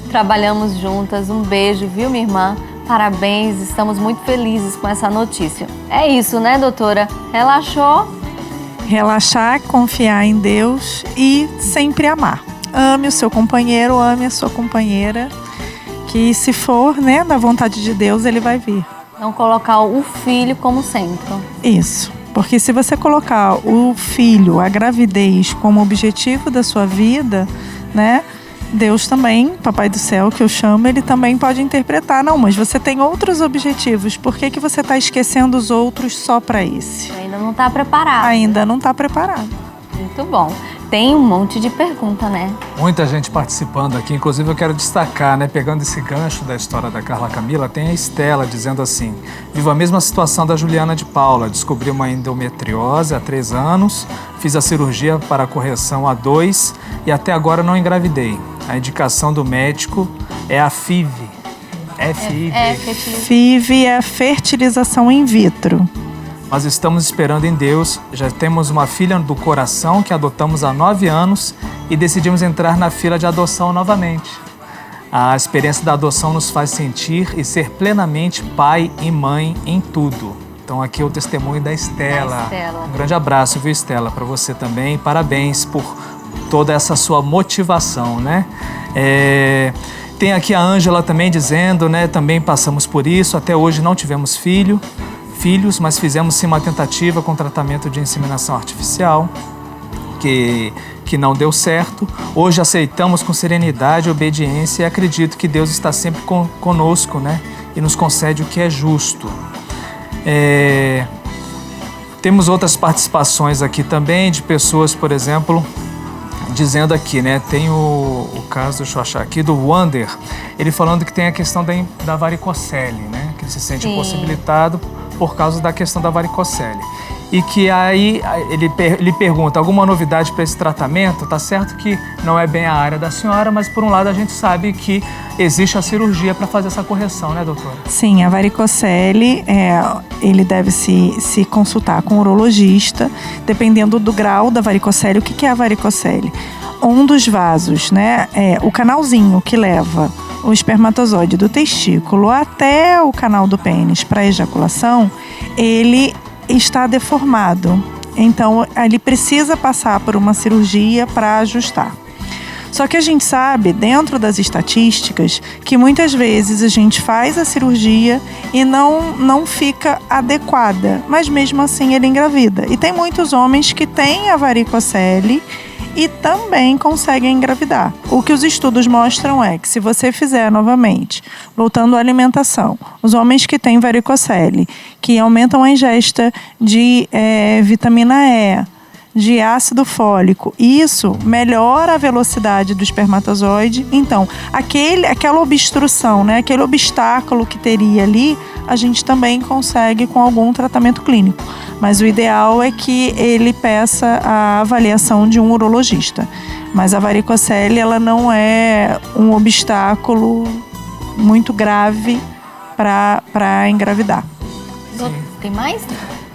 Trabalhamos juntas. Um beijo, viu, minha irmã? Parabéns, estamos muito felizes com essa notícia. É isso, né, doutora? Relaxou? Relaxar, confiar em Deus e sempre amar. Ame o seu companheiro, ame a sua companheira, que se for, né, da vontade de Deus, ele vai vir. Não colocar o filho como centro. Isso, porque se você colocar o filho, a gravidez como objetivo da sua vida, né, Deus também, Papai do Céu, que eu chamo, ele também pode interpretar. Não, mas você tem outros objetivos. Por que você está esquecendo os outros só para esse? Ainda não está preparado. Ainda não está preparado. Muito bom. Tem um monte de pergunta, né? Muita gente participando aqui. Inclusive, eu quero destacar, né? Pegando esse gancho da história da Carla Camila, tem a Estela dizendo assim: vivo a mesma situação da Juliana de Paula. Descobri uma endometriose há 3 anos. Fiz a cirurgia para a correção há 2 e até agora não engravidei. A indicação do médico é a FIV. FIV é a fertilização in vitro. Nós estamos esperando em Deus, já temos uma filha do coração que adotamos há 9 anos e decidimos entrar na fila de adoção novamente. A experiência da adoção nos faz sentir e ser plenamente pai e mãe em tudo. Então aqui é o testemunho da Estela. Um grande abraço, viu, Estela, para você também. Parabéns por toda essa sua motivação, né? Tem aqui a Ângela também dizendo, né? Também passamos por isso, até hoje não tivemos filhos, mas fizemos sim uma tentativa com tratamento de inseminação artificial, que não deu certo. Hoje aceitamos com serenidade e obediência e acredito que Deus está sempre conosco, né? E nos concede o que é justo. Temos outras participações aqui também de pessoas, por exemplo, dizendo aqui, né? Tem o caso, deixa eu achar aqui, do Wander, ele falando que tem a questão da varicocele, né? Que ele se sente impossibilitado por causa da questão da varicocele. E que aí ele pergunta, alguma novidade para esse tratamento? Tá certo que não é bem a área da senhora, mas por um lado a gente sabe que existe a cirurgia para fazer essa correção, né, doutora? Sim, a varicocele, ele deve se consultar com o urologista, dependendo do grau da varicocele. O que é a varicocele? Um dos vasos, né, o canalzinho que leva o espermatozoide do testículo até o canal do pênis para ejaculação, ele está deformado. Então, ele precisa passar por uma cirurgia para ajustar. Só que a gente sabe, dentro das estatísticas, que muitas vezes a gente faz a cirurgia e não fica adequada, mas mesmo assim ele engravida. E tem muitos homens que têm a varicocele e também conseguem engravidar. O que os estudos mostram é que se você fizer novamente, voltando à alimentação, os homens que têm varicocele, que aumentam a ingesta de vitamina E, de ácido fólico, isso melhora a velocidade do espermatozoide. Então, aquela obstrução, né, aquele obstáculo que teria ali, a gente também consegue com algum tratamento clínico. Mas o ideal é que ele peça a avaliação de um urologista. Mas a varicocele, ela não é um obstáculo muito grave para engravidar. Tem mais?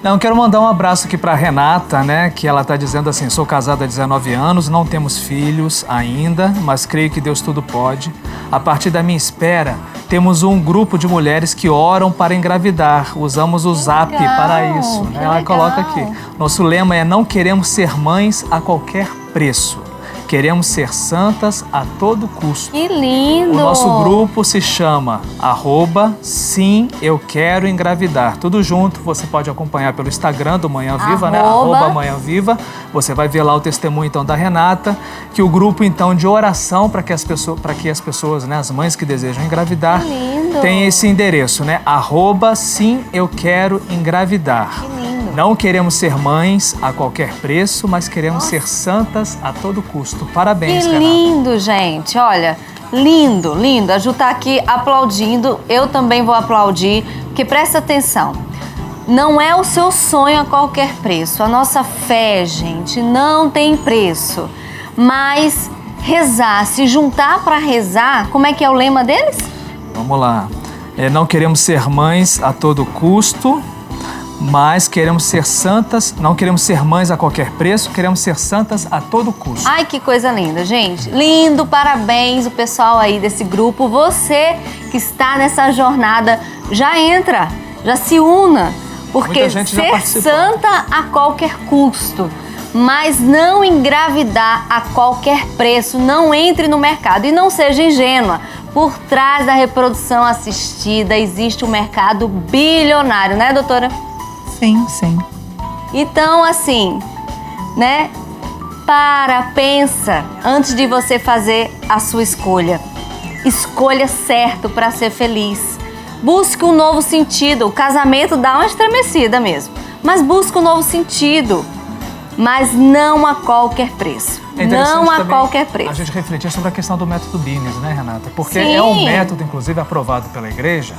Não, quero mandar um abraço aqui para Renata, né? Que ela está dizendo assim: sou casada há 19 anos, não temos filhos ainda, mas creio que Deus tudo pode. A partir da minha espera, temos um grupo de mulheres que oram para engravidar. Usamos o Zap para isso. Né? Ela coloca aqui: nosso lema é: não queremos ser mães a qualquer preço. Queremos ser santas a todo custo. Que lindo! O nosso grupo se chama @Sim Eu Quero Engravidar. Tudo junto, você pode acompanhar pelo Instagram do Manhã Viva, né? @Manhã Viva. Você vai ver lá o testemunho então da Renata, que o grupo então de oração para que as pessoas, né, as mães que desejam engravidar, tem esse endereço, né? @Sim Eu Quero Engravidar. Que lindo! Não queremos ser mães a qualquer preço, mas queremos ser santas a todo custo. Parabéns, Que lindo, gente. Olha, lindo, lindo. A Ju tá aqui aplaudindo. Eu também vou aplaudir, porque presta atenção. Não é o seu sonho a qualquer preço. A nossa fé, gente, não tem preço. Mas rezar, se juntar para rezar, como é que é o lema deles? Vamos lá. Não queremos ser mães a todo custo, mas queremos ser santas, não queremos ser mães a qualquer preço, queremos ser santas a todo custo. Ai, que coisa linda, gente. Lindo, parabéns o pessoal aí desse grupo. Você que está nessa jornada, já entra, já se una. Porque ser santa a qualquer custo, mas não engravidar a qualquer preço, não entre no mercado. E não seja ingênua. Por trás da reprodução assistida existe um mercado bilionário, né, doutora? Sim, sim. Então, assim, né? Pensa antes de você fazer a sua escolha. Escolha certo para ser feliz. Busque um novo sentido. O casamento dá uma estremecida mesmo. Mas busque um novo sentido. Mas não a qualquer preço. Não a qualquer preço. A gente refletir sobre a questão do método Bines, né, Renata? Porque Sim. É um método, inclusive, aprovado pela igreja,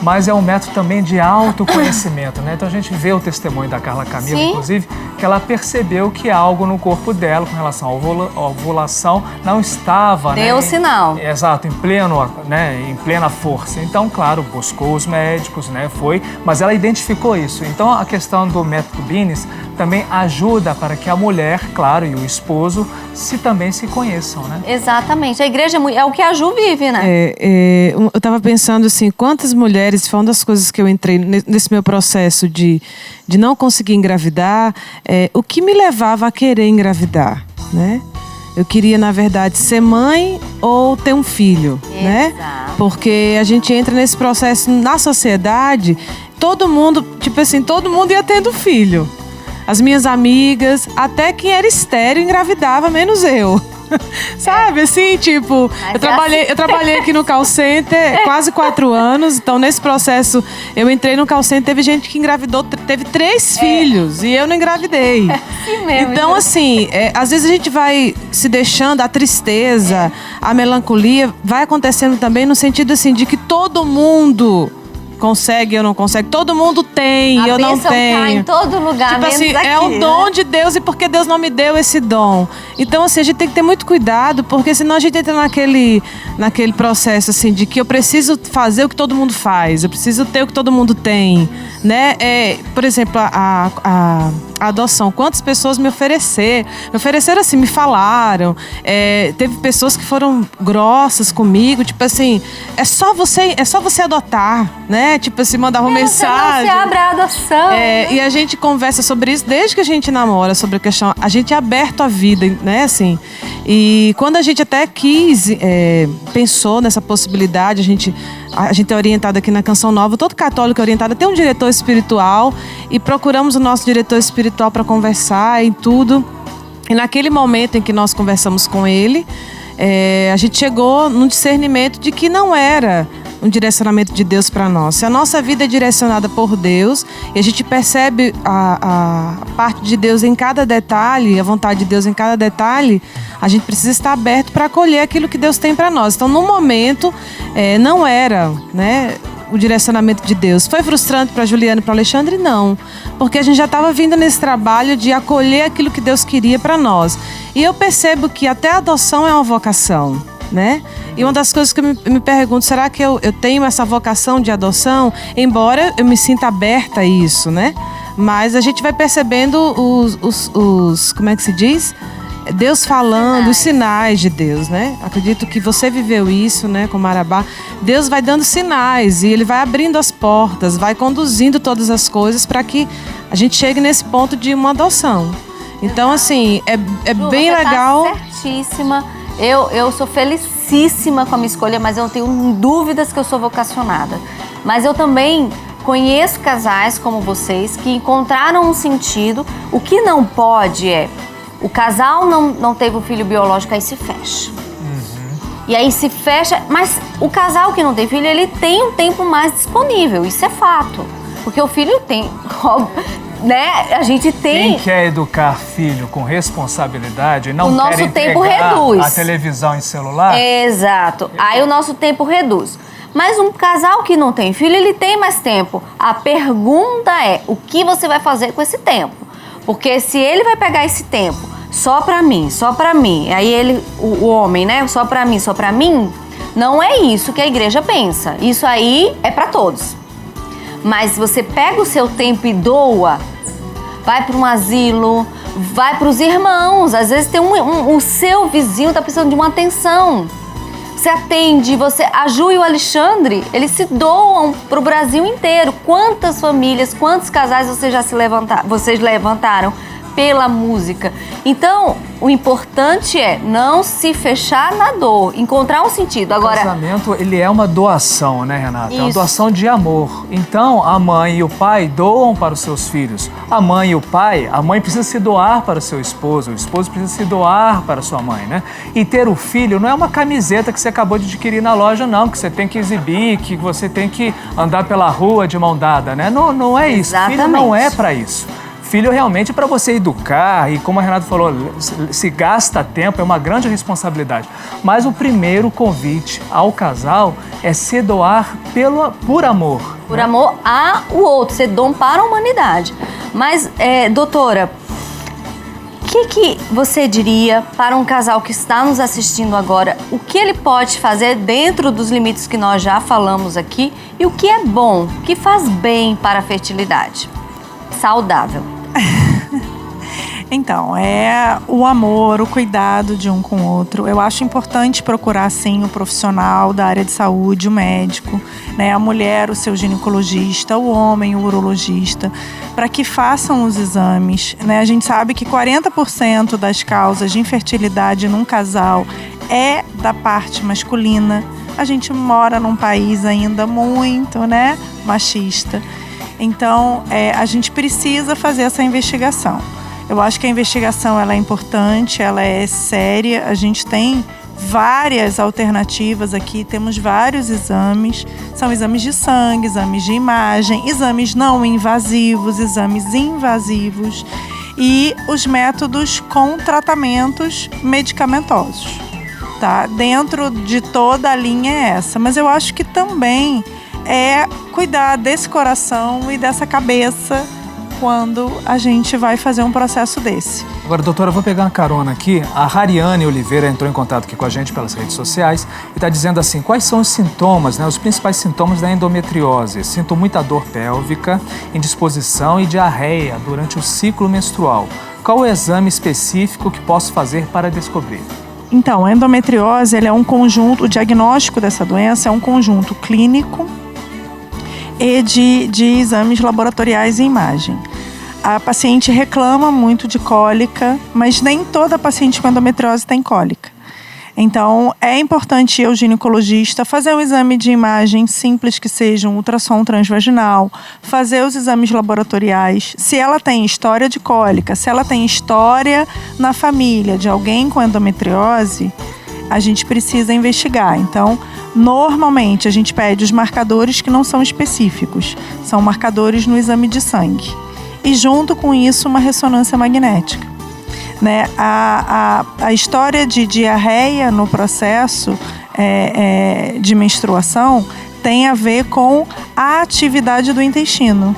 mas é um método também de autoconhecimento, né? Então a gente vê o testemunho da Carla Camila, Sim. inclusive, que ela percebeu que algo no corpo dela, com relação à ovulação, não estava, Deu sinal. Exato, em plena força. Então, claro, buscou os médicos, né? Mas ela identificou isso. Então, a questão do método Bines também ajuda para que a mulher, claro, e o esposo também se conheçam, né? Exatamente. A igreja é o que a Ju vive, né? Eu estava pensando assim, quantas mulheres, foi uma das coisas que eu entrei nesse meu processo de não conseguir engravidar, o que me levava a querer engravidar, né? Eu queria, na verdade, ser mãe ou ter um filho, né? Porque a gente entra nesse processo na sociedade, todo mundo ia tendo filho. As minhas amigas, até quem era estéril engravidava, menos eu. Sabe, assim, tipo, eu trabalhei aqui no call center quase 4 anos, então nesse processo eu entrei no call center, teve gente que engravidou, teve 3 filhos e eu não engravidei. Assim mesmo, então, assim, às vezes a gente vai se deixando, a tristeza, a melancolia, vai acontecendo também no sentido, assim, de que todo mundo consegue, eu não consegue. Todo mundo tem, eu não tenho. Cai em todo lugar, tipo menos assim, aqui, é o dom de Deus e porque Deus não me deu esse dom. Então, assim, a gente tem que ter muito cuidado, porque senão a gente entra naquele processo, assim, de que eu preciso fazer o que todo mundo faz, eu preciso ter o que todo mundo tem, né? Por exemplo, a adoção. Quantas pessoas me ofereceram, assim, me falaram. Teve pessoas que foram grossas comigo, tipo assim, é só você adotar, né? Tipo assim, mandavam mensagem. Você abre a adoção. E a gente conversa sobre isso desde que a gente namora, sobre a questão. A gente é aberto à vida, né? Assim. E quando a gente até pensou nessa possibilidade, a gente é orientado aqui na Canção Nova, todo católico é orientado a ter um diretor espiritual, e procuramos o nosso diretor espiritual para conversar em tudo. E naquele momento em que nós conversamos com ele, a gente chegou num discernimento de que não era um direcionamento de Deus para nós. Se a nossa vida é direcionada por Deus e a gente percebe a parte de Deus em cada detalhe, a vontade de Deus em cada detalhe, a gente precisa estar aberto para acolher aquilo que Deus tem para nós. Então, no momento, não era, né, o direcionamento de Deus. Foi frustrante para Juliana e para Alexandre? Não, porque a gente já estava vindo nesse trabalho de acolher aquilo que Deus queria para nós. E eu percebo que até a adoção é uma vocação, né? E uma das coisas que eu me pergunto, será que eu tenho essa vocação de adoção? Embora eu me sinta aberta a isso, né? Mas a gente vai percebendo os como é que se diz? Deus falando, os sinais de Deus, né? Acredito que você viveu isso, né, com Marabá. Deus vai dando sinais e Ele vai abrindo as portas, vai conduzindo todas as coisas para que a gente chegue nesse ponto de uma adoção. Então, assim, é bem legal. Tá certíssima. Eu sou felicíssima com a minha escolha, mas eu não tenho dúvidas que eu sou vocacionada. Mas eu também conheço casais como vocês que encontraram um sentido. O que não pode o casal não teve um filho biológico, aí se fecha. E aí se fecha, mas o casal que não tem filho, ele tem um tempo mais disponível, isso é fato. Porque o filho tem, né? A gente tem... Quem quer educar filho com responsabilidade não o nosso quer tempo entregar reduz. a televisão em celular? Exato. Aí o nosso tempo reduz. Mas um casal que não tem filho, ele tem mais tempo. A pergunta é, o que você vai fazer com esse tempo? Porque se ele vai pegar esse tempo só pra mim, aí o homem, né, só pra mim, não é isso que a igreja pensa. Isso aí é pra todos. Mas você pega o seu tempo e doa, vai para um asilo, vai para os irmãos. Às vezes tem o seu vizinho tá precisando de uma atenção. Você atende, a Ju e o Alexandre, eles se doam para o Brasil inteiro. Quantas famílias, quantos casais vocês levantaram pela música? Então, o importante é não se fechar na dor, encontrar um sentido. Agora, o casamento, ele é uma doação, né, Renata? Isso. É uma doação de amor. Então, a mãe e o pai doam para os seus filhos. A mãe precisa se doar para o seu esposo, o esposo precisa se doar para a sua mãe, né? E ter o filho não é uma camiseta que você acabou de adquirir na loja, não, que você tem que exibir, que você tem que andar pela rua de mão dada, né? Não é isso. Exatamente. Filho não é para isso. Filho realmente é para você educar e, como a Renata falou, se gasta tempo, é uma grande responsabilidade. Mas o primeiro convite ao casal é se doar por amor. Por amor ao outro, ser dom para a humanidade. Mas, doutora, o que você diria para um casal que está nos assistindo agora? O que ele pode fazer dentro dos limites que nós já falamos aqui e o que é bom, o que faz bem para a fertilidade saudável? Então, é o amor, o cuidado de um com o outro. Eu acho importante procurar, sim, o profissional da área de saúde, o médico, né? A mulher, o seu ginecologista, o homem, o urologista, para que façam os exames, né? A gente sabe que 40% das causas de infertilidade num casal é da parte masculina. A gente mora num país ainda muito, né, machista. Então, a gente precisa fazer essa investigação. Eu acho que a investigação ela é importante, ela é séria. A gente tem várias alternativas aqui, temos vários exames. São exames de sangue, exames de imagem, exames não invasivos, exames invasivos e os métodos com tratamentos medicamentosos. Tá? Dentro de toda a linha é essa. Mas eu acho que também é cuidar desse coração e dessa cabeça quando a gente vai fazer um processo desse. Agora, doutora, eu vou pegar uma carona aqui. A Rariane Oliveira entrou em contato aqui com a gente pelas redes sociais e está dizendo assim, quais são os sintomas, né, os principais sintomas da endometriose? Sinto muita dor pélvica, indisposição e diarreia durante o ciclo menstrual. Qual o exame específico que posso fazer para descobrir? Então, a endometriose ele é um conjunto, o diagnóstico dessa doença é um conjunto clínico e de exames laboratoriais e imagem. A paciente reclama muito de cólica, mas nem toda paciente com endometriose tem cólica. Então, é importante ir ao ginecologista, fazer um exame de imagem simples, que seja um ultrassom transvaginal, fazer os exames laboratoriais. Se ela tem história de cólica, se ela tem história na família de alguém com endometriose, a gente precisa investigar. Então, normalmente, a gente pede os marcadores que não são específicos, são marcadores no exame de sangue. E junto com isso, uma ressonância magnética. Né? A história de diarreia no processo de menstruação tem a ver com a atividade do intestino,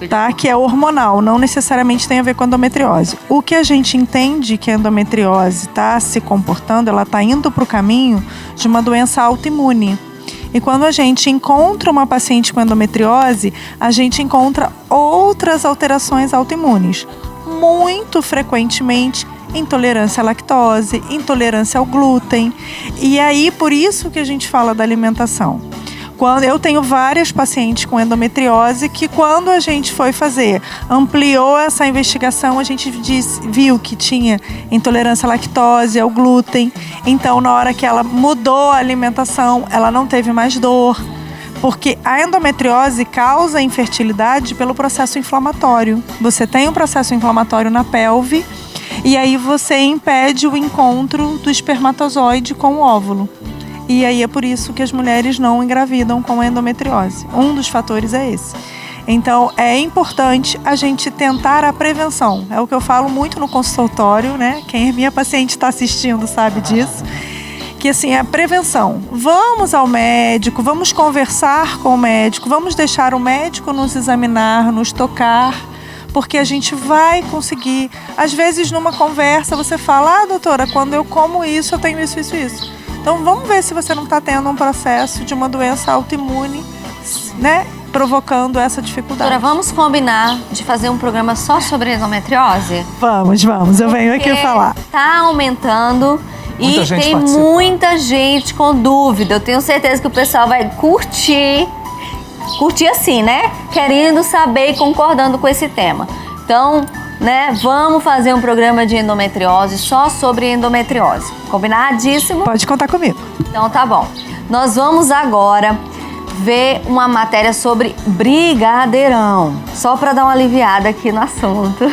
tá? Que é hormonal, não necessariamente tem a ver com endometriose. O que a gente entende que a endometriose está se comportando, ela está indo para o caminho de uma doença autoimune. E quando a gente encontra uma paciente com endometriose, a gente encontra outras alterações autoimunes. Muito frequentemente, intolerância à lactose, intolerância ao glúten. E aí, por isso que a gente fala da alimentação. Quando eu tenho várias pacientes com endometriose que, quando a gente foi fazer, ampliou essa investigação, a gente viu que tinha intolerância à lactose, ao glúten. Então, na hora que ela mudou a alimentação, ela não teve mais dor. Porque a endometriose causa infertilidade pelo processo inflamatório. Você tem um processo inflamatório na pelve e aí você impede o encontro do espermatozoide com o óvulo. E aí é por isso que as mulheres não engravidam com a endometriose. Um dos fatores é esse. Então, é importante a gente tentar a prevenção. É o que eu falo muito no consultório, né? Quem é minha paciente está assistindo sabe disso. Que assim, é a prevenção. Vamos ao médico, vamos conversar com o médico, vamos deixar o médico nos examinar, nos tocar, porque a gente vai conseguir. Às vezes, numa conversa, você fala, doutora, quando eu como isso, eu tenho isso, isso, isso. Então, vamos ver se você não está tendo um processo de uma doença autoimune, né, provocando essa dificuldade. Doutora, vamos combinar de fazer um programa só sobre endometriose? Vamos, eu venho aqui falar. Tá aumentando. E tem muita gente com dúvida. Eu tenho certeza que o pessoal vai curtir assim, né? Querendo saber e concordando com esse tema. Então, né, vamos fazer um programa de endometriose só sobre endometriose. Combinadíssimo? Pode contar comigo. Então tá bom. Nós vamos agora ver uma matéria sobre brigadeirão. Só para dar uma aliviada aqui no assunto.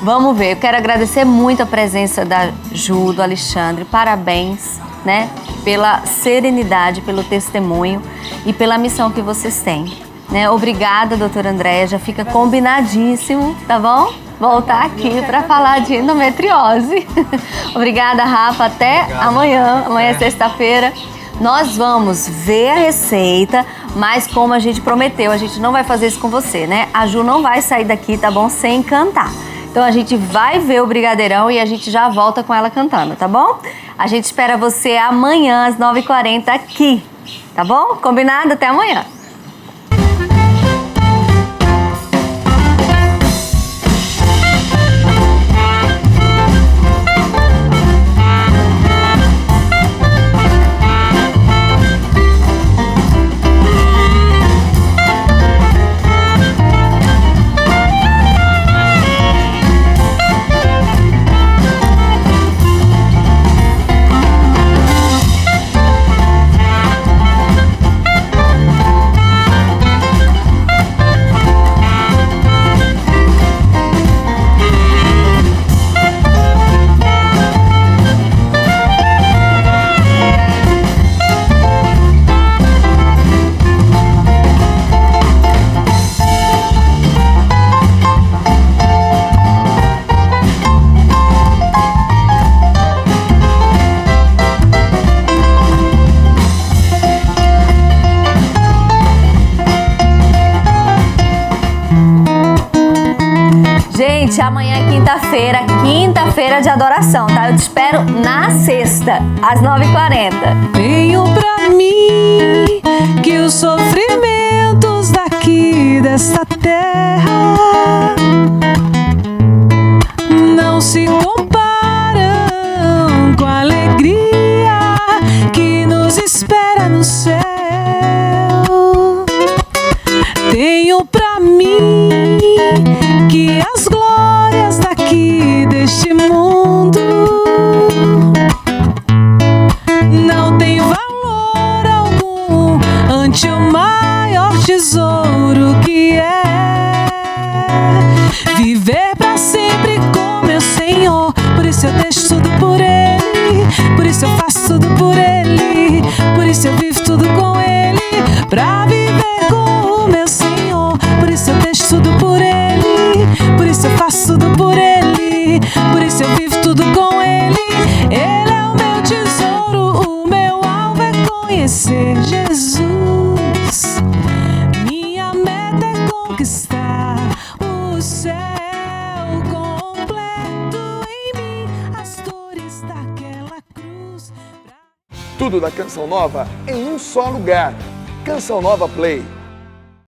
Vamos ver, eu quero agradecer muito a presença da Ju, do Alexandre, parabéns, né, pela serenidade, pelo testemunho e pela missão que vocês têm, né? Obrigada, doutora Andréia, já fica combinadíssimo, tá bom? Voltar aqui para falar de endometriose. Obrigada, Rafa, até amanhã é sexta-feira. Nós vamos ver a receita, mas como a gente prometeu, a gente não vai fazer isso com você, né? A Ju não vai sair daqui, tá bom? Sem cantar. Então a gente vai ver o brigadeirão e a gente já volta com ela cantando, tá bom? A gente espera você amanhã às 9h40 aqui, tá bom? Combinado? Até amanhã. Gente, amanhã é quinta-feira de adoração, tá? Eu te espero na sexta, às 9h40. Tenho pra mim que os sofrimentos daqui desta terra não se comparam com a alegria que nos espera no céu. Tenho pra mim que as glórias daqui deste mundo não tem valor algum ante o maior tesouro que é viver pra sempre com meu Senhor. Por isso eu deixo tudo por Ele, por isso eu faço tudo por Ele, por isso eu vivo tudo com Ele, pra viver com o meu Senhor. Por isso eu deixo tudo por Ele, por isso eu faço tudo por Ele, por isso eu vivo tudo com Ele. Ele é o meu tesouro, o meu alvo é conhecer Jesus. Minha meta é conquistar o céu completo em mim, as dores daquela cruz. Tudo da Canção Nova em um só lugar. Canção Nova Play.